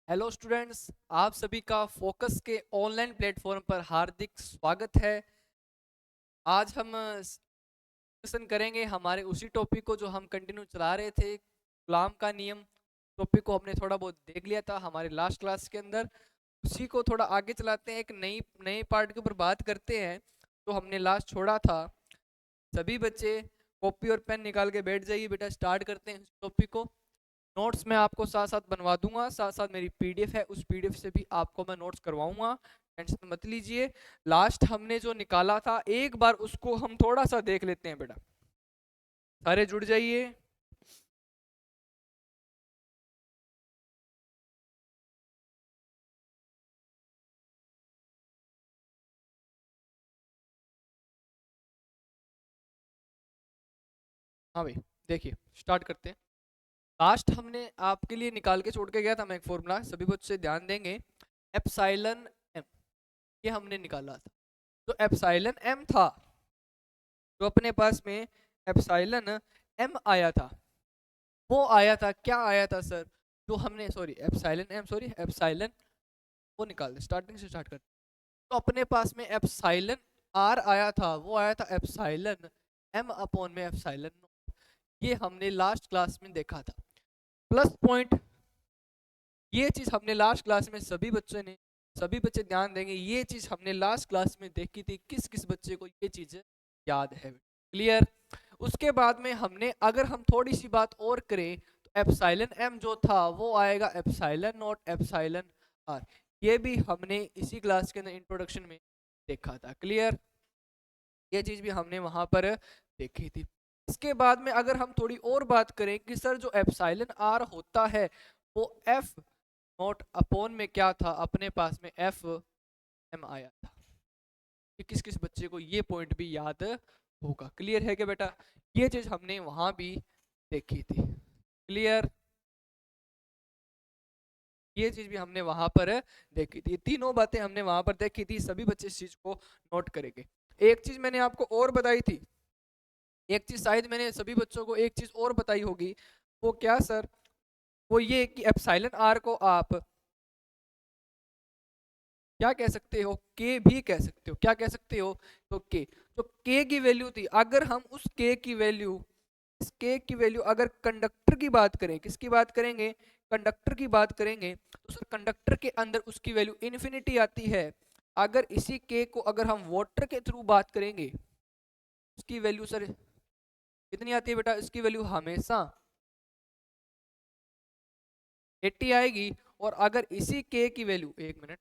Hello students, आप सभी का फोकस के ऑनलाइन प्लेटफॉर्म पर हार्दिक स्वागत है। आज हम डिस्कशन करेंगे हमारे उसी टॉपिक को जो हम कंटिन्यू चला रहे थे, गुलाम का नियम। टॉपिक को हमने थोड़ा बहुत देख लिया था हमारे लास्ट क्लास के अंदर। उसी को थोड़ा आगे चलाते हैं, एक नई नई पार्ट के ऊपर बात करते हैं। तो हमने लास्ट छोड़ा था, सभी बच्चे कॉपी और पेन निकाल के बैठ जाइए बेटा, स्टार्ट करते हैं इस टॉपिक को। नोट्स मैं आपको साथ साथ बनवा दूंगा, साथ साथ मेरी पीडीएफ है, उस पीडीएफ से भी आपको मैं नोट्स करवाऊंगा, टेंशन मत लीजिए। लास्ट हमने जो निकाला था एक बार उसको हम थोड़ा सा देख लेते हैं बेटा, सारे जुड़ जाइए। हाँ भाई, देखिए स्टार्ट करते हैं। लास्ट हमने आपके लिए निकाल के छोड़ के गया था मैं एक फॉर्मूला, सभी बच्चे ध्यान देंगे। एप्सिलॉन एम, ये हमने निकाला था। तो एप्सिलॉन एम था, जो अपने पास में एप्सिलॉन एम आया था, वो आया था, क्या आया था सर? जो हमने sorry epsilon am sorry epsilon, वो निकाल दे, स्टार्टिंग से स्टार्ट कर। तो अपने पास में एप्सिलॉन आर आया था, वो आया था एप्सिलॉन एम अपॉन में एप्सिलॉन नॉट। ये हमने लास्ट क्लास में देखा था। प्लस पॉइंट, ये चीज हमने लास्ट क्लास में सभी बच्चे ध्यान देंगे, ये चीज हमने लास्ट क्लास में देखी थी। किस किस बच्चे को ये चीज याद है? क्लियर। उसके बाद में हमने अगर हम थोड़ी सी बात और करें तो एप्सिलॉन एम जो था वो आएगा एप्सिलॉन नॉट एप्सिलॉन आर। ये भी हमने इसी क्लास के अंदर इंट्रोडक्शन में देखा था। क्लियर, ये चीज भी हमने वहां पर देखी थी। इसके बाद में अगर हम थोड़ी और बात करें कि सर जो एप्सिलॉन आर होता है वो एफ नॉट अपॉन में क्या था, अपने पास में एफ एम आया था। कि किस किस बच्चे को ये पॉइंट भी याद होगा? क्लियर है क्या बेटा? ये चीज हमने वहां भी देखी थी। क्लियर, ये चीज भी हमने वहां पर देखी थी। तीनों बातें हमने वहां पर देखी थी, सभी बच्चे इस चीज को नोट करेंगे। एक चीज मैंने आपको और बताई थी, एक चीज शायद मैंने सभी बच्चों को एक चीज और बताई होगी। वो क्या सर? वो ये कि एप्सिलॉन आर को आप क्या कह सकते हो? के भी कह सकते हो। क्या कह सकते हो? तो के, तो के की वैल्यू थी, अगर हम उस के की वैल्यू, इस के की वैल्यू अगर कंडक्टर की बात करें, किसकी बात करेंगे? कंडक्टर की बात करेंगे, तो सर कंडक्टर के अंदर उसकी वैल्यू इन्फिनिटी आती है। अगर इसी के को अगर हम वाटर के थ्रू बात करेंगे, उसकी वैल्यू सर कितनी आती है बेटा? इसकी वैल्यू हमेशा 80 आएगी। और अगर इसी के की वैल्यू, एक मिनट,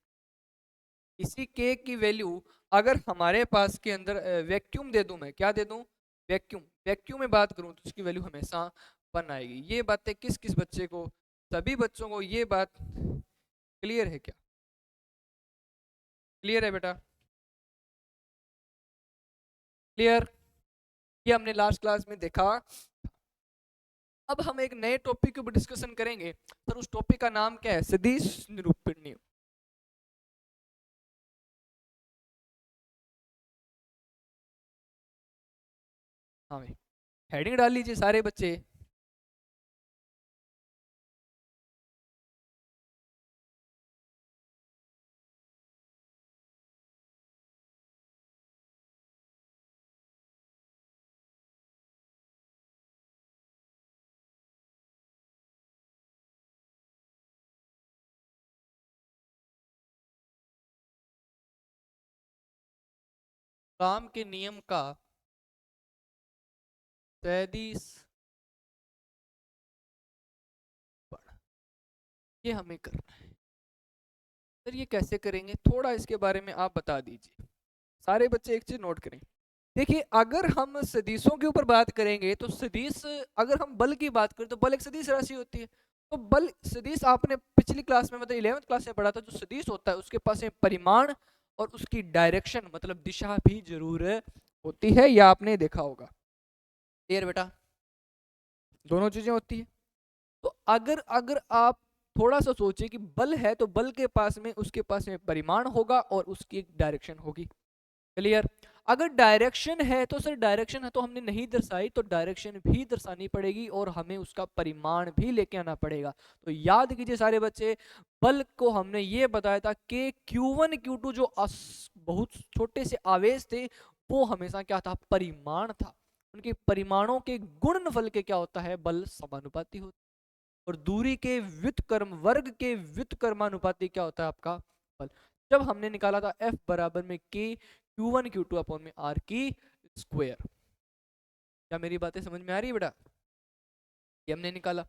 इसी के की वैल्यू अगर हमारे पास के अंदर वैक्यूम दे दूं, मैं क्या दे दूं? वैक्यूम। वैक्यूम में बात करूं तो उसकी वैल्यू हमेशा 1 आएगी। ये बातें किस किस बच्चे को, सभी बच्चों को ये बात क्लियर है क्या? क्लियर है बेटा? क्लियर, ये हमने लास्ट क्लास में देखा। अब हम एक नए टॉपिक के ऊपर डिस्कशन करेंगे। सर उस टॉपिक का नाम क्या है? सदिश निरूपण नियम। हाँ भाई, हेडिंग डाल लीजिए सारे बच्चे। काम के नियम का सदिश, ये हमें करना है। सर ये कैसे करेंगे, थोड़ा इसके बारे में आप बता दीजिए। सारे बच्चे एक चीज नोट करें। देखिए अगर हम सदिशों के ऊपर बात करेंगे तो सदिश, अगर हम बल की बात करें तो बल एक सदिश राशि होती है। तो बल सदिश आपने पिछली क्लास में मतलब 11वीं क्लास में पढ़ा था। जो सदिश होता है उसके पास में परिमाण और उसकी डायरेक्शन मतलब दिशा भी जरूर होती है, या आपने देखा होगा। क्लियर बेटा? दोनों चीजें होती है। तो अगर अगर आप थोड़ा सा सोचिए कि बल है तो बल के पास में उसके पास में परिमाण होगा और उसकी एक डायरेक्शन होगी। क्लियर? अगर डायरेक्शन है तो सर डायरेक्शन है तो हमने नहीं दर्शाई, तो डायरेक्शन भी दर्शानी पड़ेगी और हमें उसका परिमाण भी लेके आना पड़ेगा। तो याद कीजिए सारे बच्चे, बल को हमने ये बताया था कि Q1 Q2 जो बहुत छोटे से आवेश थे वो हमेशा क्या था, परिमाण था। उनके परिमाणों के गुणनफल के क्या होता है, बल समानुपाती होता है। और दूरी के व्युत्क्रम, वर्ग के व्युत्क्रमानुपाती क्या होता है आपका बल। जब हमने निकाला था F बराबर में K Q1 Q2 अपॉन में R की स्क्वायर। क्या मेरी बातें समझ में आ रही है बेटा? ये हमने निकाला,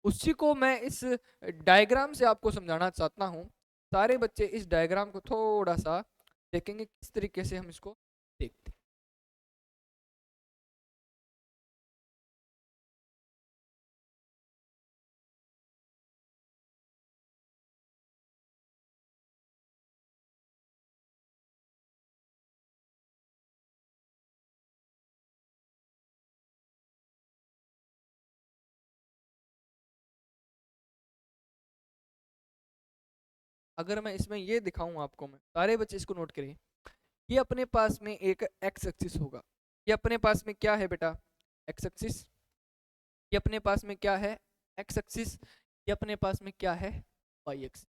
उसी को मैं इस डायग्राम से आपको समझाना चाहता हूँ। सारे बच्चे इस डायग्राम को थोड़ा सा देखेंगे किस तरीके से हम इसको देखते हैं। अगर मैं इसमें ये दिखाऊं आपको, मैं सारे बच्चे इसको नोट करें, ये अपने पास में एक एक्स एक्सिस होगा, ये अपने पास में क्या है बेटा, एक्स एक्सिस। ये अपने पास में क्या है, एक्स एक्सिस। ये अपने पास में क्या है, वाई एक्सिस।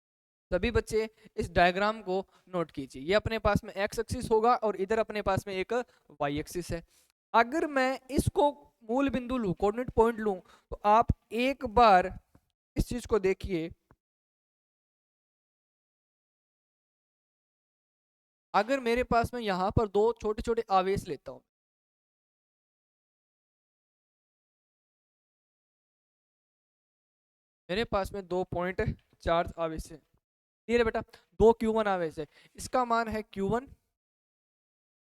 सभी बच्चे इस डायग्राम को नोट कीजिए, ये अपने पास में एक्स एक्सिस होगा और इधर अपने पास में एक वाई एक्सिस है। अगर मैं इसको मूल बिंदु लूं, कोऑर्डिनेट पॉइंट लूं, तो आप एक बार इस चीज को देखिए। अगर मेरे पास में यहां पर दो छोटे छोटे आवेश लेता हूं, मेरे पास में 2.4 आवेश है, क्लियर है बेटा, 2 Q1 आवेश है, इसका मान है Q1,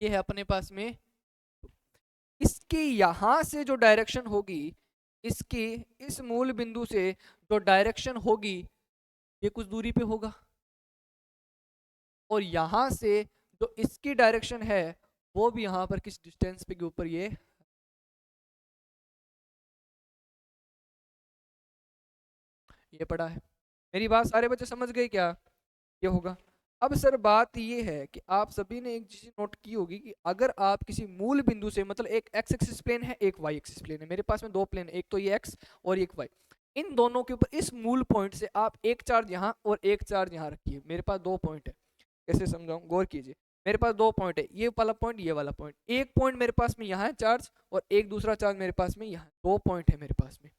ये है अपने पास में। इसकी यहां से जो डायरेक्शन होगी, इसकी इस मूल बिंदु से जो डायरेक्शन होगी, ये कुछ दूरी पे होगा, और यहां से जो इसकी डायरेक्शन है वो भी यहां पर किस डिस्टेंस पे के ऊपर ये पड़ा है। मेरी बात सारे बच्चे समझ गए क्या, ये होगा। अब सर बात ये है कि आप सभी ने एक चीज नोट की होगी कि अगर आप किसी मूल बिंदु से, मतलब एक एक्स एक्सिस प्लेन है, एक वाई एक्सिस प्लेन है, मेरे पास में दो प्लेन है, एक तो ये एक्स और एक वाई, इन दोनों के ऊपर इस मूल पॉइंट से आप एक चार्ज यहाँ और एक चार्ज यहाँ रखिए। मेरे पास दो पॉइंट है, कैसे समझाऊं, गौर कीजिए। मेरे पास दो पॉइंट है, ये वाला पॉइंट, ये वाला पॉइंट। एक पॉइंट मेरे पास में यहाँ है चार्ज, और एक दूसरा चार्ज मेरे पास में यहाँ, दो पॉइंट है मेरे पास में।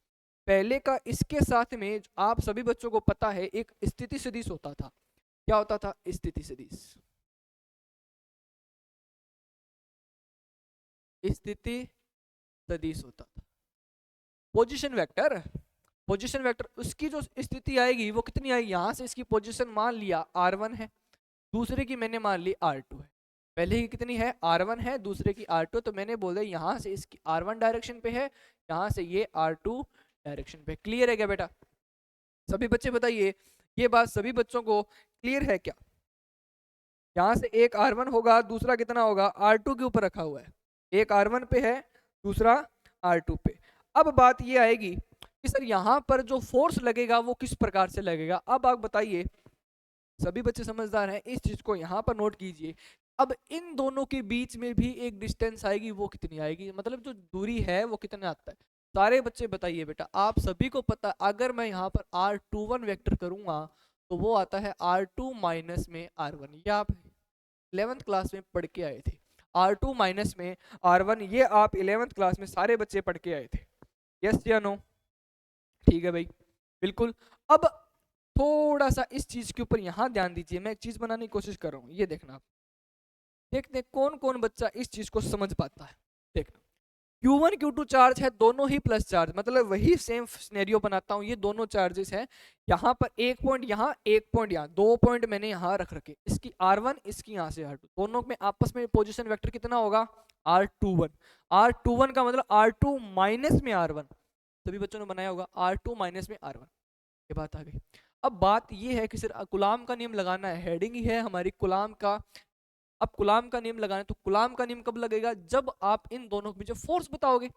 पहले का इसके साथ में आप सभी बच्चों को पता है एक स्थिति सदिश होता था। क्या होता था, स्थिति सदिश, स्थिति सदिश होता था। पोजीशन वेक्टर, पोजीशन वेक्टर, उसकी जो स्थिति आएगी वो कितनी आएगी, यहां से इसकी पोजीशन मान लिया R1 है, दूसरे की मैंने मान ली R2 है। पहले की कितनी है, R1 है, दूसरे की R2, तो मैंने बोल दिया यहाँ से इसकी R1 डायरेक्शन पे है, यहाँ से ये R2 डायरेक्शन पे। क्लियर है क्या बेटा? सभी बच्चे बताइए, ये बात सभी बच्चों को क्लियर है क्या? यहाँ से एक R1 होगा, दूसरा कितना होगा, R2 के ऊपर रखा हुआ है, एक R1 पे है, दूसरा R2 पे। अब बात ये आएगी कि सर यहाँ पर जो फोर्स लगेगा वो किस प्रकार से लगेगा। अब आप बताइए, सभी बच्चे समझदार हैं, इस चीज को यहाँ पर नोट कीजिए। अब इन दोनों के बीच में भी एक डिस्टेंस आएगी, वो कितनी आएगी, मतलब जो दूरी है वो कितना आता है। सारे बच्चे बताइए बेटा, आप सभी को पता, अगर मैं यहाँ पर R21 वेक्टर करूंगा तो वो आता है R2 माइनस में R1। ये आप 11th क्लास में पढ़ के आए थे, R2 माइनस में R1, ये आप 11th क्लास में सारे बच्चे पढ़ के आए थे। यस या नो? ठीक है भाई, बिल्कुल। अब थोड़ा सा इस चीज के ऊपर यहाँ ध्यान दीजिए, मैं एक चीज बनाने की कोशिश कर रहा हूँ, ये देखना आप। देखते हैं कौन कौन बच्चा इस चीज को समझ पाता है। देखना, Q1 Q2 चार्ज है, दोनों ही प्लस चार्ज, मतलब वही सेम सिनेरियो बनाता हूँ, ये दोनों चार्जेस हैं। यहाँ पर एक पॉइंट यहाँ, एक पॉइंट यहाँ, दो पॉइंट मैंने यहाँ रख रखे, इसकी R1, इसकी यहाँ से R2, दोनों में आपस में पोजीशन वेक्टर कितना होगा, R21। R21 का मतलब R2 माइनस में R1, सभी बच्चों ने बनाया होगा, R2 माइनस में R1। ये बात आ गई। अब बात ये है कि सर कुलाम का नियम लगाना है, हेडिंग ही है हमारी कुलाम का। अब कुलाम का नियम लगाना है, तो कुलाम का नियम कब लगेगा, जब आप इन दोनों के बीच फोर्स बताओगे,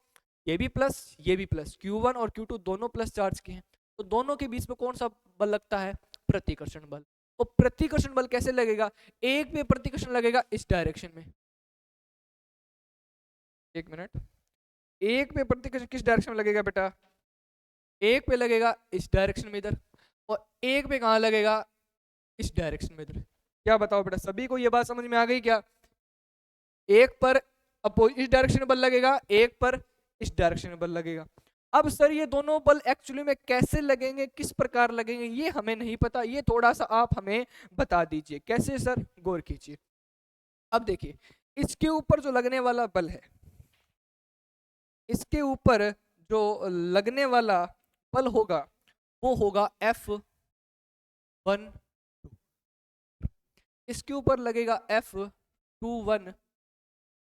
ये भी प्लस ये भी प्लस, Q1 और Q2 दोनों प्लस चार्ज के हैं, तो दोनों के बीच में कौन सा बल लगता है, प्रतिकर्षण बल। तो प्रतिकर्षण बल कैसे लगेगा, एक में प्रतिकर्षण लगेगा इस डायरेक्शन में, एक मिनट, एक पे प्रतिकर्षण किस डायरेक्शन में लगेगा बेटा? एक पे लगेगा इस डायरेक्शन में इधर, और एक पे कहाँ लगेगा? इस डायरेक्शन में इधर। क्या बताओ बेटा, सभी को ये बात समझ में आ गई क्या? एक पर इस डायरेक्शन में बल लगेगा, एक पर इस डायरेक्शन में बल लगेगा। अब सर ये दोनों बल एक्चुअली में कैसे लगेंगे, किस प्रकार लगेंगे, ये हमें नहीं पता, ये थोड़ा सा आप हमें बता दीजिए। कैसे सर? गौर कीजिए। अब देखिए, इसके ऊपर जो लगने वाला बल है, इसके ऊपर जो लगने वाला बल होगा वो होगा F12। इसके ऊपर लगेगा F21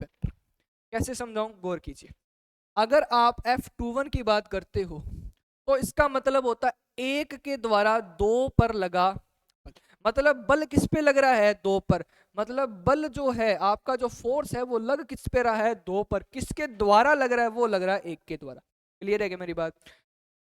वेक्टर। कैसे समझाऊं? गौर कीजिए। अगर आप F21 की बात करते हो तो इसका मतलब होता है एक के द्वारा दो पर लगा बल। मतलब बल किस पे लग रहा है? दो पर। मतलब बल जो है आपका, जो फोर्स है वो लग किस पे रहा है? दो पर। किसके द्वारा लग रहा है? वो लग रहा है एक के द्वारा। क्लियर है क्या मेरी बात?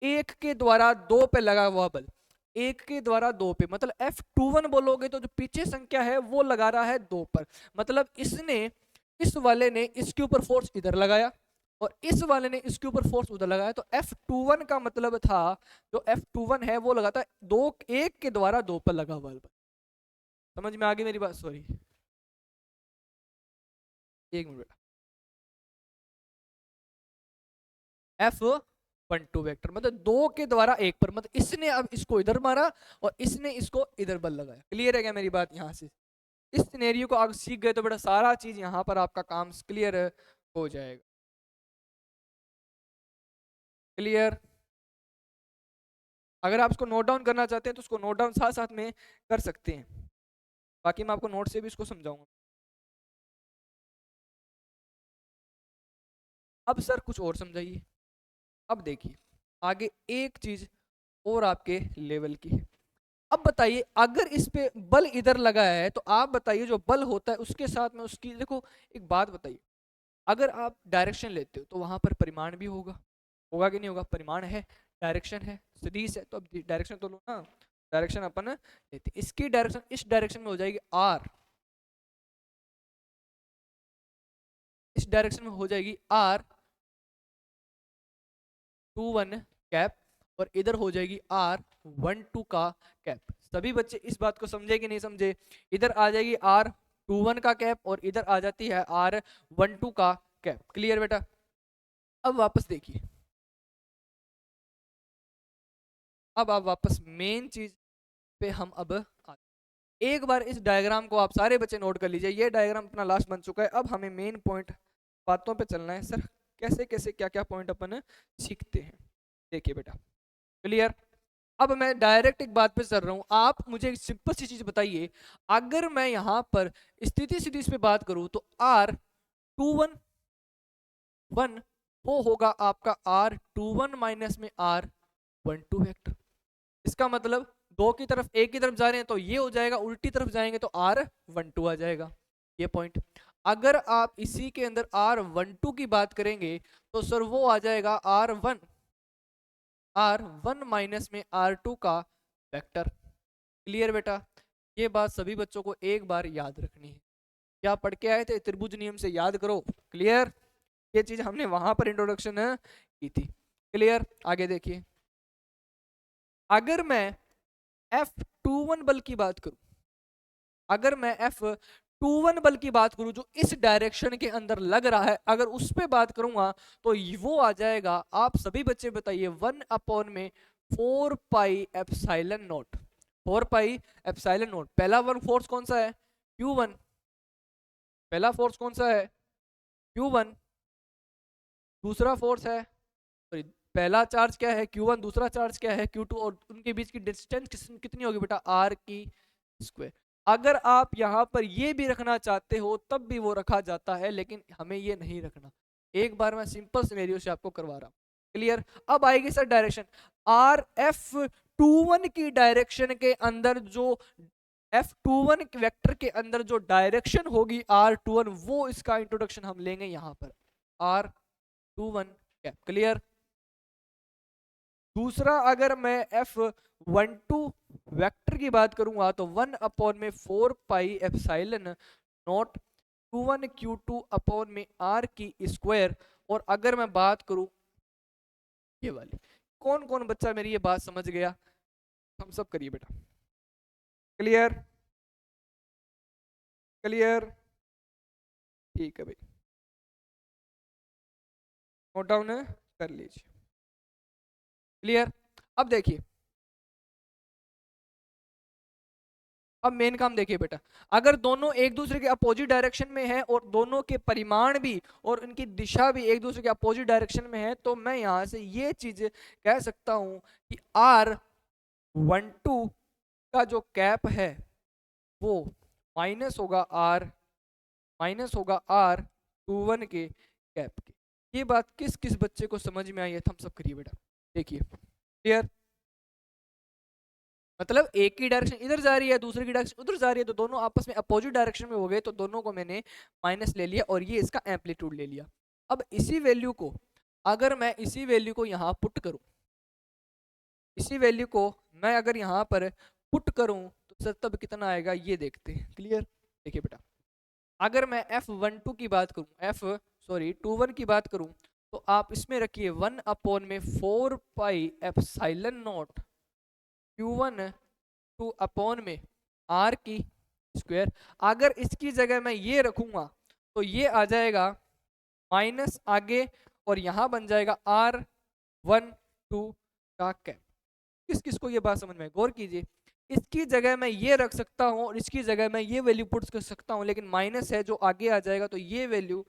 एक के द्वारा दो पे लगा हुआ बल, एक के द्वारा दो पे, मतलब F21 बोलोगे तो जो पीछे संख्या है वो लगा रहा है दो पर। मतलब इसने, इस वाले ने इसके ऊपर फोर्स इधर लगाया और इस वाले ने इसके ऊपर फोर्स उधर लगाया, तो F21 का मतलब था, जो F21 है वो लगाता है दो, एक के द्वारा दो पर लगा हुआ बल। समझ में आ गई मेरी बात? सॉरी, एक मिनट। F12 वेक्टर मतलब दो के द्वारा एक पर, मतलब इसने अब इसको इधर मारा और इसने इसको इधर बल लगाया। क्लियर है क्या मेरी बात? यहाँ से इस सिनेरियो को आप सीख गए तो बेटा सारा चीज यहाँ पर आपका काम क्लियर हो जाएगा। क्लियर? अगर आप इसको नोट डाउन करना चाहते हैं तो उसको नोट डाउन साथ साथ में कर सकते हैं, बाकी मैं आपको नोट से भी इसको समझाऊंगा। अब सर कुछ और समझाइए। अब देखिए आगे एक चीज और आपके लेवल की है। अब बताइए, अगर इस पे बल इधर लगा है तो आप बताइए जो बल होता है उसके साथ में उसकी, देखो एक बात बताइए, अगर आप डायरेक्शन लेते हो तो वहां पर परिमाण भी होगा, होगा कि नहीं होगा? परिमाण है, डायरेक्शन है, सदिश है, तो अब डायरेक्शन तो लो ना। डायरेक्शन अपन लेते, इसकी डायरेक्शन इस डायरेक्शन में हो जाएगी आर, इस डायरेक्शन में हो जाएगी R21 कैप, और इधर हो जाएगी R12 का कैप। सभी बच्चे इस बात को समझे कि नहीं समझे? इधर आ जाएगी R21 का कैप और इधर आ जाती है R12 का कैप। क्लियर बेटा? अब वापस देखिए, अब आप वापस मेन चीज पे हम अब आते। एक बार इस डायग्राम को आप सारे बच्चे नोट कर लीजिए, ये डायग्राम अपना लास्ट बन चुका है। अब हमें मेन पॉइंट बातों पे चलना है। सर कैसे कैसे क्या क्या पॉइंट अपन सीखते हैं, देखिए बेटा। क्लियर? अब मैं डायरेक्ट एक बात पे चल रहा हूं, आप मुझे एक सिंपल सी चीज बताइए। अगर मैं यहां पर स्थिति सीरीज पे बात करूं तो R21 वो होगा आपका R21 माइनस में R12 वेक्टर। इसका मतलब दो की तरफ, एक की तरफ जा रहे हैं तो ये हो जाएगा, उल्टी तरफ जाएंगे तो R12 आ जाएगा। ये पॉइंट। अगर आप इसी के अंदर R12 की बात करेंगे तो सर वो आ जाएगा R1 माइनस में R2 का वेक्टर। क्लियर बेटा? ये बात सभी बच्चों को एक बार याद रखनी है। क्या पढ़ के आए थे? त्रिभुज नियम से याद करो। क्लियर? ये चीज हमने वहां पर इंट्रोडक्शन की थी। क्लियर? आगे देखिए, अगर मैं F21 बल की बात करूं, अगर मैं F21 बल की बात करूं जो इस डायरेक्शन के अंदर लग रहा है, अगर उस पे बात करूंगा तो वो आ जाएगा, आप सभी बच्चे बताइए, 1 में 4 pi epsilon not. 4 pi epsilon not. पहला वर्क फोर्स कौन सा है? Q1। पहला फोर्स कौन सा है? Q1। दूसरा फोर्स है, सॉरी, पहला चार्ज क्या है? Q1। दूसरा चार्ज क्या है? Q2। और उनके बीच की डिस्टेंस कितनी होगी बेटा? R की स्क्वायर। अगर आप यहाँ पर ये भी रखना चाहते हो तब भी वो रखा जाता है, लेकिन हमें ये नहीं रखना। एक बार मैं सिंपल सिनेरियो से आपको करवा रहा हूँ। क्लियर? अब आएगी सर डायरेक्शन। F21 की डायरेक्शन के अंदर जो F21 वेक्टर के अंदर जो डायरेक्शन होगी R21, वो इसका इंट्रोडक्शन हम लेंगे यहाँ पर, R21 कैप। क्लियर? दूसरा, अगर मैं F12 वेक्टर की बात करूंगा तो 1 में 4 pi epsilon not Q1 Q2 upon में R की स्क्वायर। और अगर मैं बात करूं ये वाली, कौन कौन बच्चा मेरी ये बात समझ गया? हम सब करिए बेटा। क्लियर? क्लियर? ठीक है भाई, नोट डाउन कर लीजिए। क्लियर? अब देखिए, अब मेन काम देखिए बेटा, अगर दोनों एक दूसरे के अपोजिट डायरेक्शन में है और दोनों के परिमाण भी और उनकी दिशा भी एक दूसरे के अपोजिट डायरेक्शन में है, तो मैं यहां से ये चीज कह सकता हूं कि R12 का जो कैप है वो माइनस होगा R21 के कैप के। ये बात किस किस बच्चे को समझ में आई है? थम्स अप करिए बेटा। देखिए, क्लियर? मतलब एक की डायरेक्शन इधर जा रही है, दूसरे की डायरेक्शन उधर जा रही है, तो दोनों आपस में अपोजिट डायरेक्शन में हो गए, तो दोनों को मैंने माइनस ले लिया और ये इसका एम्पलीट्यूड ले लिया। अब इसी वैल्यू को अगर मैं इसी वैल्यू को यहाँ पुट करूँ, इसी वैल्यू को मैं अगर यहाँ पर पुट करूँ तो सर तब कितना आएगा ये देखते हैं। क्लियर? देखिए बेटा, अगर मैं F12 की बात करूँ, F21 की बात करूँ, तो आप इसमें रखिए 1 अपॉन में 4 pi epsilon not Q1 2 upon में R की स्क्वायर। अगर इसकी जगह मैं ये रखूंगा तो ये आ जाएगा माइनस आगे और यहाँ बन जाएगा R12 का कैप। किस किस को ये बात समझ में है? गौर कीजिए, इसकी जगह मैं ये रख सकता हूँ और इसकी जगह मैं ये वैल्यू पुट कर सकता हूँ, लेकिन माइनस है जो आगे आ जाएगा, तो ये वैल्यू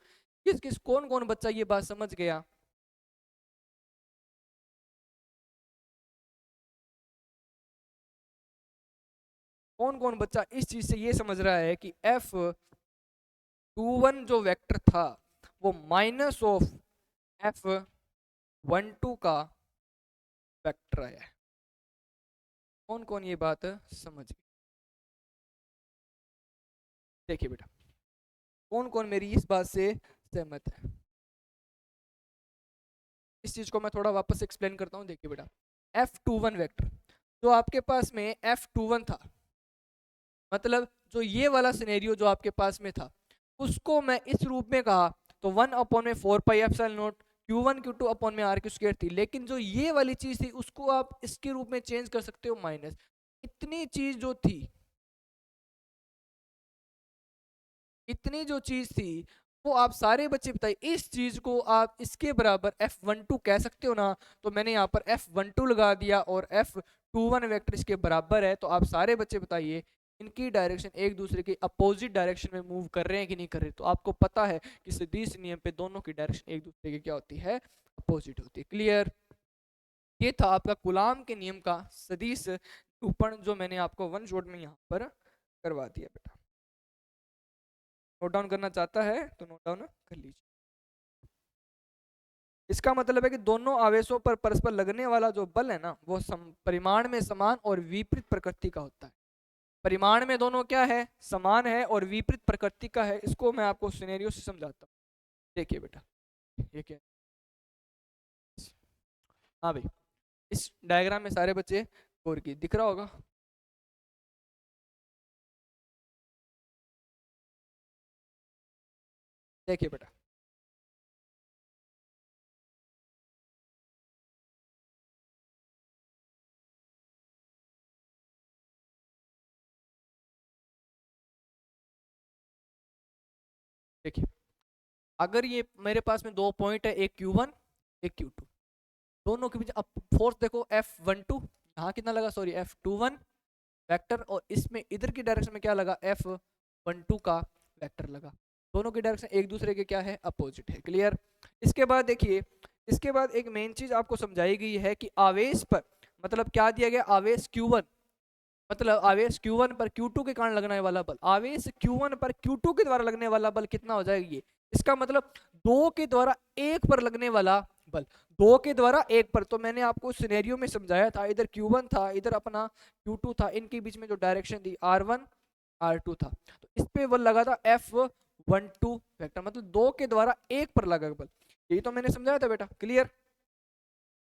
किस किस कौन कौन बच्चा ये बात समझ गया? कौन कौन बच्चा इस चीज से ये समझ रहा है कि F21 जो वेक्टर था वो माइनस ऑफ F12 का वेक्टर आया है? कौन कौन ये बात समझ गया? देखिए बेटा, कौन कौन मेरी इस बात से सहमत है? इस चीज को मैं थोड़ा वापस एक्सप्लेन करता हूँ। देखिए बेटा, F21 वेक्टर जो आपके पास में F21 था, मतलब जो ये वाला सिनेरियो जो आपके पास में था, उसको मैं इस रूप में कहा तो 1 अपॉन में 4 pi epsilon not Q1 Q2 upon में R की स्क्वायर थी। लेकिन जो ये वाली चीज थी उसको आप इसके रूप में चेंज कर सकते हो माइनस। इतनी चीज जो थी, इतनी जो चीज थी वो आप सारे बच्चे बताइए, इस चीज को आप इसके बराबर F12 कह सकते हो ना? तो मैंने यहाँ पर F12 लगा दिया और F21 वेक्टर इसके बराबर है। तो आप सारे बच्चे बताइए इनकी डायरेक्शन एक दूसरे के अपोजिट डायरेक्शन में मूव कर रहे हैं कि नहीं कर रहे? तो आपको पता है कि सदिश नियम पे दोनों की डायरेक्शन एक दूसरे की क्या होती है? अपोजिट होती है। क्लियर? ये था आपका कूलाम के नियम का सदिश निरूपण जो मैंने आपको वन शॉट में यहाँ पर करवा दिया बेटा। नोट डाउन करना चाहता है तो नोट डाउन कर लीजिए। इसका मतलब है कि दोनों आवेशों पर परस्पर लगने वाला जो बल है ना वो परिमाण में समान और विपरीत प्रकृति का होता है। परिमाण में दोनों क्या है? समान है और विपरीत प्रकृति का है। इसको मैं आपको सिनेरियो से समझाता हूँ। देखिए बेटा, ये क्या है? हाँ भाई, इस डायग्राम में सारे बच्चे गौर की दिख रहा होगा। देखिए बेटा, देखिए अगर ये मेरे पास में दो पॉइंट है, एक Q1 एक Q2, दोनों के बीच अब फोर्स देखो F12 यहाँ कितना लगा, सॉरी F21 वेक्टर, और इसमें इधर की डायरेक्शन में क्या लगा? F12 का वेक्टर लगा। दोनों की डायरेक्शन एक दूसरे के क्या है? अपोजिट है। क्लियर? इसके बाद देखिए, इसके बाद एक मेन चीज आपको समझाई गई है कि आवेश पर मतलब क्या दिया गया? आवेश Q1 मतलब आवेश Q1 पर Q2 के कारण लगने वाला बल, आवेश Q1 पर Q2 के द्वारा लगने वाला बल कितना हो जाएगा? ये इसका मतलब दो के द्वारा एक पर लगने वाला बल, दो के द्वारा एक पर। तो मैंने आपको सिनेरियो में समझाया था, इधर Q1 था, इधर अपना Q2 था, इनके बीच में जो डायरेक्शन थी R1 R2 था, तो इस पे बल लगा था F12 वेक्टर, मतलब दो के द्वारा एक पर लगा बल। यही तो मैंने समझाया था बेटा। क्लियर?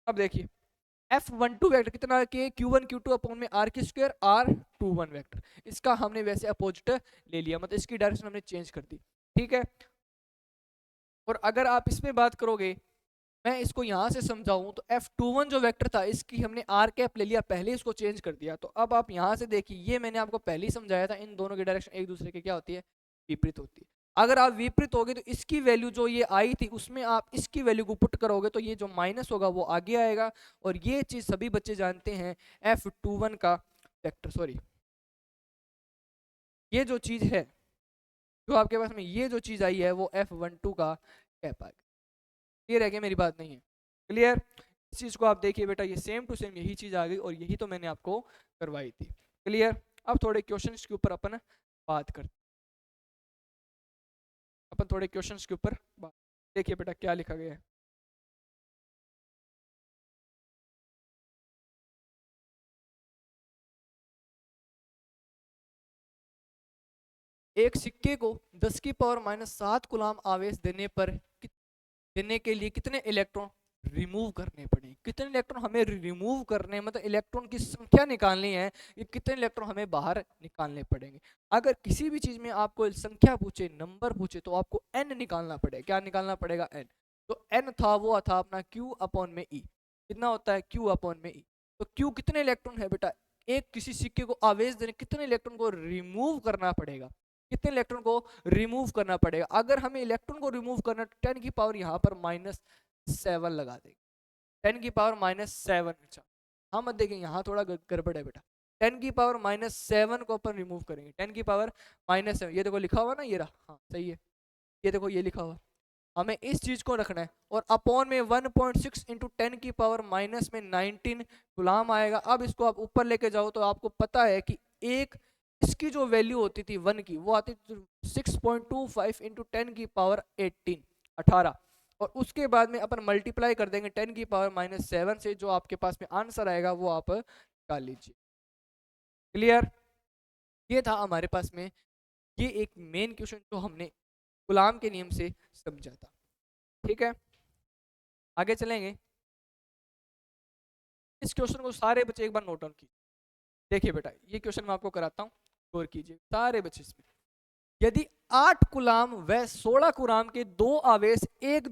अब देखिए F12 वेक्टर कितना के Q1 Q2 अपॉन में R की स्क्वायर R21 वेक्टर, इसका हमने वैसे अपोजिट ले लिया, मतलब इसकी डायरेक्शन हमने चेंज कर दी। ठीक है। और अगर आप इसमें बात करोगे, मैं इसको यहाँ से समझाऊं तो F21 जो वेक्टर था इसकी हमने आर कैप ले लिया, पहले इसको चेंज कर दिया। तो अब आप यहाँ से देखिए, ये मैंने आपको पहले ही समझाया था, इन दोनों की डायरेक्शन एक दूसरे के क्या होती है, विपरीत होती है। अगर आप विपरीत होगे तो इसकी वैल्यू जो ये आई थी उसमें आप इसकी वैल्यू को पुट करोगे तो ये जो माइनस होगा वो आगे आएगा। और ये चीज सभी बच्चे जानते हैं, F21 का वेक्टर, सॉरी ये जो चीज है जो आपके पास में ये जो चीज आई है वो F12 का कैप आ गया। क्लियर है कि मेरी बात नहीं है? क्लियर? इस चीज को आप देखिए बेटा, ये सेम टू सेम यही चीज आ गई और यही तो मैंने आपको करवाई थी। क्लियर? अब थोड़े क्वेश्चंस के ऊपर अपन बात करते, अपन थोड़े क्वेश्चंस के ऊपर बात। देखिए बेटा क्या लिखा गया है। एक सिक्के को 10 की पावर -7 कूलाम आवेश देने पर देने के लिए कितने इलेक्ट्रॉन रिमूव करने पड़े? कितने इलेक्ट्रॉन हमें रिमूव करने, मतलब इलेक्ट्रॉन की संख्या निकालनी है कि कितने इलेक्ट्रॉन हमें बाहर निकालने पड़ेंगे। अगर किसी भी चीज में आपको संख्या पूछे, नंबर पूछे, तो आपको n निकालना पड़ेगा। क्या निकालना पड़ेगा? n। तो n था वो था अपना q अपॉन में e। कितना होता है? q अपॉन में e। तो q कितने इलेक्ट्रॉन है बेटा? एक किसी सिक्के को आवेश देने कितने इलेक्ट्रॉन को रिमूव करना पड़ेगा? कितने इलेक्ट्रॉन को रिमूव करना पड़ेगा? अगर हमें इलेक्ट्रॉन को रिमूव करना, 10 की पावर यहाँ पर -7 लगा देंगे। 10 की पावर -7। अच्छा हाँ मत देखिए, यहाँ थोड़ा गड़बड़ है बेटा। 10 की पावर -7 को अपन रिमूव करेंगे। 10 की पावर -7, ये देखो लिखा हुआ ना, ये रहा, हाँ सही है, ये देखो ये लिखा हुआ। हमें इस चीज को रखना है। और अपॉन में 1.6 इंटू 10 की पावर माइनस में 19 गुलाम आएगा। अब इसको आप ऊपर लेके जाओ तो आपको पता है कि एक इसकी जो वैल्यू होती थी 1 की, वो आती थी 6.25 इंटू 10 की पावर 18। और उसके बाद में अपन मल्टीप्लाई कर देंगे 10 की पावर -7 से, जो आपके पास में आंसर आएगा वो आप निकाल लीजिए। क्लियर? ये था हमारे पास में ये एक मेन क्वेश्चन जो हमने गुलाम के नियम से समझा था। ठीक है, आगे चलेंगे। इस क्वेश्चन को सारे बच्चे एक बार नोट डाउन कीजिए। देखिए बेटा, ये क्वेश्चन मैं आपको कराता हूँ, गौर कीजिए सारे बच्चे इसमें। यदि 8 कुलाम व 16 कुलाम के दो आवेश एक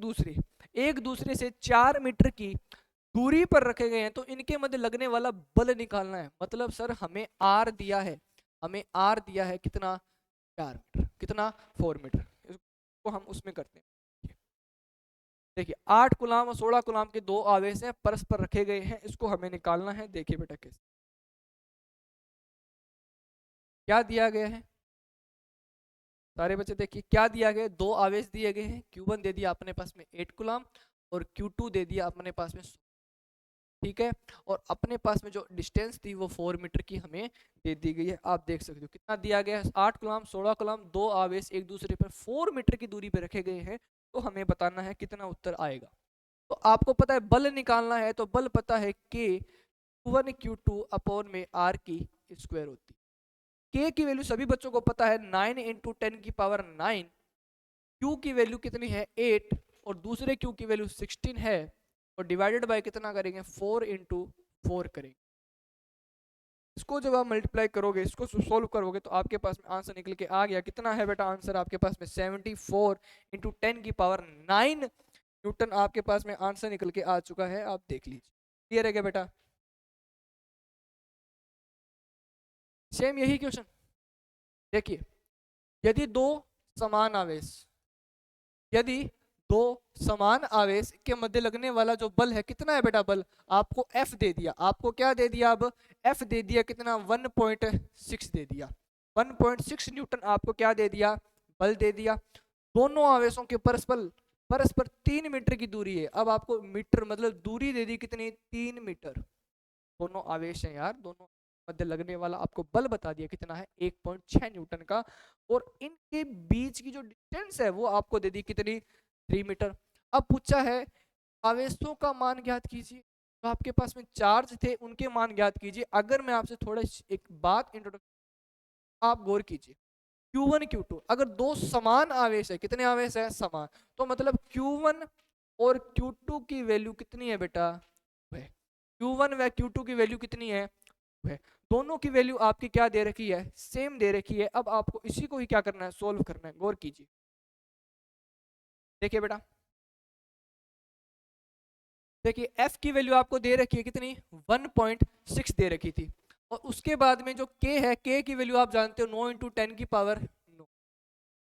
दूसरे से 4 मीटर की दूरी पर रखे गए हैं तो इनके मध्य लगने वाला बल निकालना है। मतलब सर हमें आर दिया है, हमें आर दिया है कितना? 4 मीटर। कितना? 4 मीटर। इसको हम उसमें करते हैं। देखिए 8 कुलाम और 16 कुलाम के दो आवेश हैं, परस्पर रखे गए हैं, इसको हमें निकालना है। देखिए बेटा कैसे, क्या दिया गया है सारे बच्चे देखिए, क्या दिया गया? दो आवेश दिए गए हैं। Q1 दे दिया अपने पास में 8 कुलाम और Q2 दे दिया अपने पास में। ठीक है, और अपने पास में जो डिस्टेंस थी वो 4 मीटर की हमें दे दी गई है। आप देख सकते हो कितना दिया गया है, 8 कुलाम 16 कुलाम, दो आवेश एक दूसरे पर 4 मीटर की दूरी पर रखे गए हैं। तो हमें बताना है कितना उत्तर आएगा। तो आपको पता है बल निकालना है, तो बल पता है कि Q1 Q2 अपॉन में R की स्क्वायर होती है। K की वैल्यू सभी बच्चों को पता है 9 इंटू 10 की पावर 9। Q की वैल्यू कितनी है? 8। और दूसरे Q की वैल्यू 16 है। और डिवाइडेड बाय कितना करेंगे? 4 इंटू 4 करेंगे। इसको जब आप मल्टीप्लाई करोगे, इसको सोल्व करोगे तो आपके पास में आंसर निकल के आ गया। कितना है बेटा आंसर आपके पास में? 74 इंटू 10 की पावर 9 न्यूटन आपके पास में आंसर निकल के आ चुका है। आप देख लीजिए, क्लियर है क्या बेटा? सेम यही क्वेश्चन देखिए, यदि यदि दो समान आवेश के मध्य लगने वाला जो बल है, कितना है बेटा बल? आपको F दे दिया। आपको क्या दे दिया? अब F दे दिया कितना? 1.6 दे दिया। 1.6 न्यूटन आपको क्या दे दिया? बल दे दिया। दोनों आवेशों के परस्पर परस्पर 3 मीटर की दूरी है। अब आपको मीटर मतलब दूरी दे दी कितनी? 3 मीटर। दोनों आवेश हैं यार, दोनों मध्य लगने वाला आपको बल बता दिया कितना है? 1.6 न्यूटन का। और इनके बीच की जो डिस्टेंस है वो आपको दे दी कितनी? 3 मीटर। अब पूछा है आवेशों का मान ज्ञात कीजिए। तो आपके पास में चार्ज थे, उनके मान ज्ञात कीजिए। अगर मैं आपसे थोड़ा एक बात इंट्रोडक्शन, आप गौर कीजिए। Q1 Q2 अगर दो समान आवेश है, कितने आवेश है? समान। तो मतलब Q1 और Q2 की वैल्यू कितनी है बेटा? वह Q1 व Q2 की वैल्यू कितनी है? वह दोनों की वैल्यू आपकी क्या दे रखी है? सेम दे रखी है। अब आपको इसी को ही क्या करना है? सोल्व करना है। गौर कीजिए, देखिए बेटा, देखिए f की वैल्यू आपको दे रखी है कितनी, 1.6 दे रखी थी, और उसके बाद में जो k है, k की वैल्यू आप जानते हो 9 इंटू 10 की पावर 9,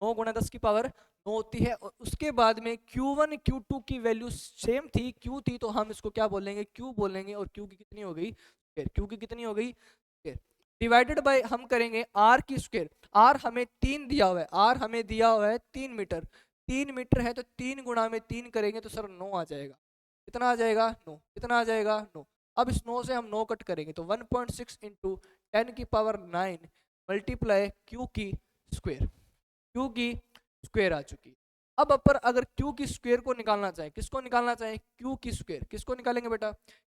9 गुना 10 की पावर 9 होती है। और उसके बाद में Q1 Q2 की वैल्यू सेम थी, Q थी, तो हम इसको क्या बोलेंगे, Q बोलेंगे, और Q की कितनी हो गई स्क्वायर, Q की कितनी हो गई स्क्वायर, डिवाइडेड बाय हम करेंगे R की स्क्वायर। R हमें 3 दिया हुआ है, R हमें दिया हुआ है 3 मीटर, 3 मीटर है तो 3 गुना में 3 करेंगे तो सर 9 आ जाएगा, कितना आ जाएगा 9, कितना आ जाएगा 9। अब इस 9 से हम 9 कट करेंगे तो 1.6 इंटू 10 की पावर 9 मल्टीप्लाई Q की स्क्वायर, Q की स्क्वायर आ चुकी है। अब अपर अगर Q की स्क्वायर को निकालना चाहे, किसको निकालना चाहे, Q की स्क्वायर, किसको निकालेंगे बेटा,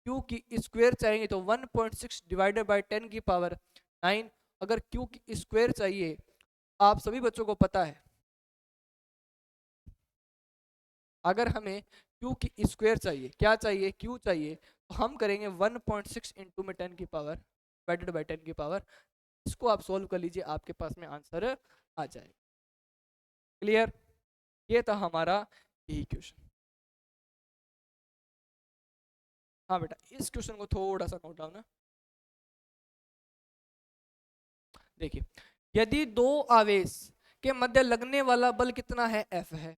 Q की स्क्वायर चाहेंगे तो 1.6 डिवाइडेड बाय 10 की पावर 9। अगर Q की स्क्वायर चाहिए, आप सभी बच्चों को पता है, अगर हमें Q की स्क्वायर चाहिए, क्या चाहिए, Q चाहिए, तो हम करेंगे 1.6 इंटू में 10 की पावर डिवाइडेड बाय 10 की पावर, इसको आप सोल्व कर लीजिए, आपके पास में आंसर आ जाएगा। क्लियर, ये था हमारा यही क्वेश्चन। हाँ बेटा, इस क्वेश्चन को थोड़ा सा नोट डाउन है। देखिए, यदि दो आवेश के मध्य लगने वाला बल कितना है, F है।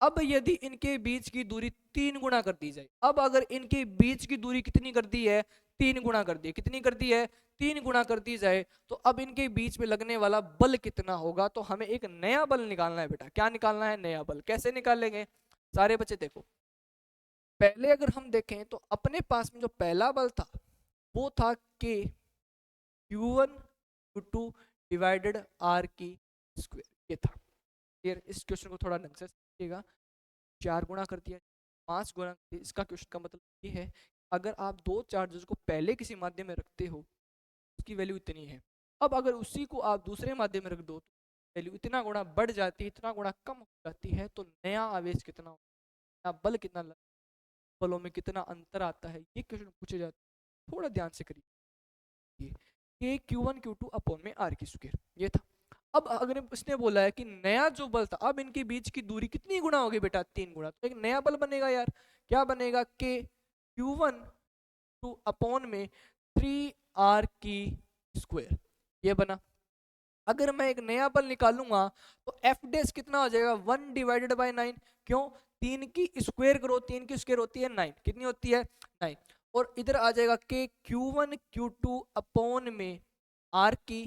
अब यदि इनके बीच की दूरी 3 गुना कर दी जाए, अब अगर इनके बीच की दूरी कितनी कर दी है, 3 गुना कर दी है, कितनी कर दी है, 3 गुना कर दी जाए, तो अब इनके बीच में लगने वाला बल कितना होगा, तो हमें एक नया बल निकालना है बेटा। क्या निकालना है, नया बल। कैसे निकालेंगे, सारे बच्चे देखो, पहले अगर हम देखें तो अपने पास में जो पहला बल था वो था K Q1 Q2 divided R की स्क्वायर, ये था। क्लियर, इस क्वेश्चन को थोड़ा ढंग से समझिएगा। 4 गुना कर दिया, 5 गुना कर दिया, इसका क्वेश्चन का मतलब ये है, अगर आप दो चार्जेस को पहले किसी माध्यम में रखते हो, उसकी वैल्यू इतनी है, अब अगर उसी को आप दूसरे माध्यम में रख दो तो वैल्यू इतना गुना बढ़ जाती है, इतना गुना कम हो जाती है, तो नया आवेश कितना, नया बल कितना, बलों में कितना अंतर आता है, ये क्वेश्चन पूछे जाते हैं। थोड़ा ध्यान से करिए, ये Q1 Q2 अपॉन में R की स्क्वायर, ये था। अब अगर इसने बोला है कि नया जो बल था, अब इनके बीच की दूरी कितनी गुना होगी बेटा, 3 गुना, तो एक नया बल बनेगा यार। क्या बनेगा, K Q1 टू अपॉन में 3R की स्क्वायर, ये बना। अगर मैं एक नया बल निकालूंगा तो एफ डैश कितना हो जाएगा, 1 डिवाइडेड बाय 9। क्यों, 3 की स्क्वायर करो, 3 की स्क्वायर होती है 9, कितनी होती है 9। और इधर आ जाएगा के Q1 Q2 अपॉन में R की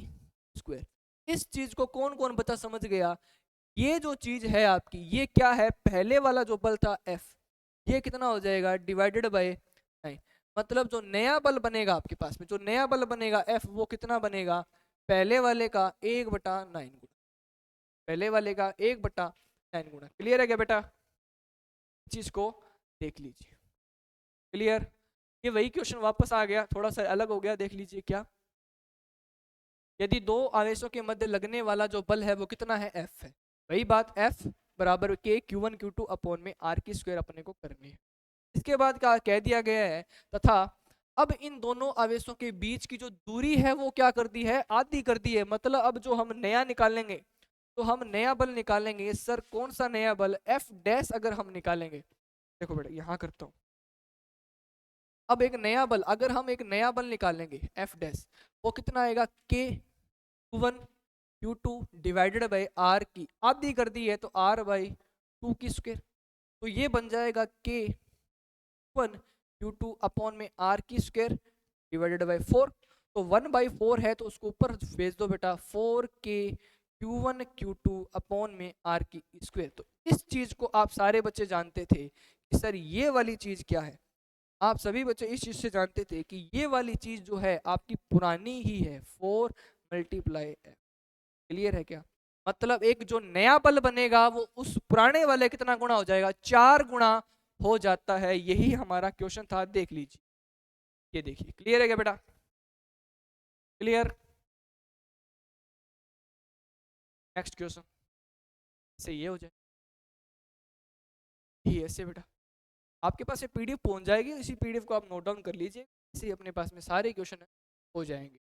स्क्वायर। इस चीज को कौन कौन बता समझ गया, ये जो चीज है आपकी, ये क्या है, पहले वाला जो बल था F, ये कितना हो जाएगा डिवाइडेड बाय 9। मतलब जो नया बल बनेगा आपके पास में, जो नया बल बनेगा F, वो कितना बनेगा, पहले वाले का 1/9 गुना, पहले वाले का 1/9 गुना। क्लियर है क्या बेटा, चीज को देख लीजिए। क्लियर, ये वही क्वेश्चन वापस आ गया, थोड़ा सा अलग हो गया, देख लीजिए क्या। यदि दो आवेशों के मध्य लगने वाला जो बल है वो कितना है, F है। वही बात, F बराबर के Q1 Q2 अपॉन में R की स्क्वायर अपने को करनी है। इसके बाद क्या कह दिया गया है, तथा अब इन दोनों आवेशों के बीच की जो दूरी है वो क्या कर दी है, आधी कर दी है। मतलब अब जो हम नया निकालेंगे, तो हम नया बल निकालेंगे, सर कौन सा नया बल, F डैश अगर हम निकालेंगे, देखो बेटा यहां करता हूं। अब एक नया बल, अगर हम एक नया बल निकालेंगे F डैश, वो कितना आएगा, K Q1 Q2 divided by R की आधी कर दी है तो R/2 की स्क्वायर, तो ये बन जाएगा K Q1 Q2 अपॉन में R की स्क्वायर डिवाइडेड बाई 4। तो 1/4 है तो उसको ऊपर भेज दो बेटा, 4K Q1 Q2 अपॉन में R की स्क्वायर। तो इस चीज को आप सारे बच्चे जानते थे कि सर ये वाली चीज क्या है, आप सभी बच्चे इस चीज से जानते थे कि ये वाली चीज जो है आपकी पुरानी ही है, 4 मल्टीप्लाई F। क्लियर है क्या, मतलब एक जो नया बल बनेगा वो उस पुराने वाले कितना गुना हो जाएगा, 4 गुना हो जाता है। यही हमारा क्वेश्चन था, देख लीजिए, ये देखिए। क्लियर है क्या बेटा, क्लियर। नेक्स्ट क्वेश्चन से ये हो जाए, ये ऐसे बेटा आपके पास ये पीडीएफ पहुंच जाएगी, इसी पीडीएफ को आप नोट डाउन कर लीजिए, इसी अपने पास में सारे क्वेश्चन हो जाएंगे।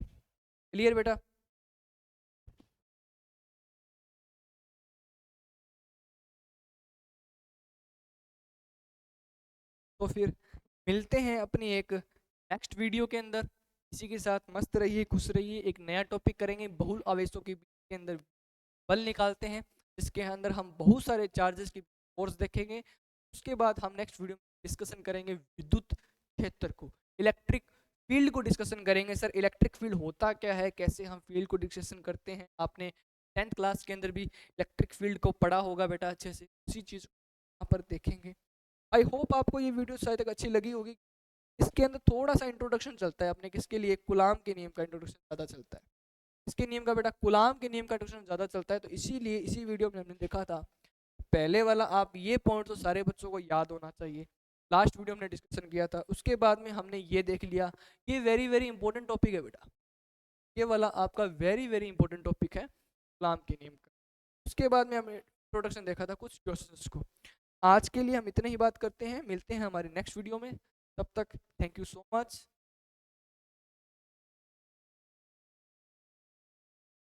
क्लियर बेटा। तो फिर मिलते हैं अपनी एक नेक्स्ट वीडियो के अंदर। इसी के साथ मस्त रहिए, खुश रहिए। एक नया टॉपिक करेंगे, बहुल आवेशों के अंदर बल निकालते हैं, जिसके अंदर हम बहुत सारे चार्जेस की फोर्स देखेंगे। उसके बाद हम नेक्स्ट वीडियो में डिस्कशन करेंगे विद्युत क्षेत्र को, इलेक्ट्रिक फील्ड को डिस्कशन करेंगे। सर इलेक्ट्रिक फील्ड होता क्या है, कैसे हम फील्ड को डिस्कशन करते हैं। आपने 10th क्लास के अंदर भी इलेक्ट्रिक फील्ड को पढ़ा होगा बेटा अच्छे से, उसी चीज़ को यहाँ पर देखेंगे। आई होप आपको ये वीडियो शायद तक अच्छी लगी होगी। इसके अंदर थोड़ा सा इंट्रोडक्शन चलता है अपने किसके लिए, कूलाम के नियम का इंट्रोडक्शन ज़्यादा चलता है। इसके नियम का बेटा कूलाम के नियम का इंट्रोडक्शन ज़्यादा चलता है, तो इसीलिए इसी वीडियो में हमने देखा था पहले वाला। आप ये पॉइंट तो सारे बच्चों को याद होना चाहिए, लास्ट वीडियो हमने डिस्कशन किया था। उसके बाद में हमने ये देख लिया, ये वेरी वेरी इंपॉर्टेंट टॉपिक है बेटा, ये वाला आपका वेरी वेरी इंपॉर्टेंट टॉपिक है कलाम के नियम का। उसके बाद में हमने इंट्रोडक्शन देखा था कुछ क्वेश्चंस को। आज के लिए हम इतने ही बात करते हैं, मिलते हैं हमारी नेक्स्ट वीडियो में। तब तक थैंक यू सो मच।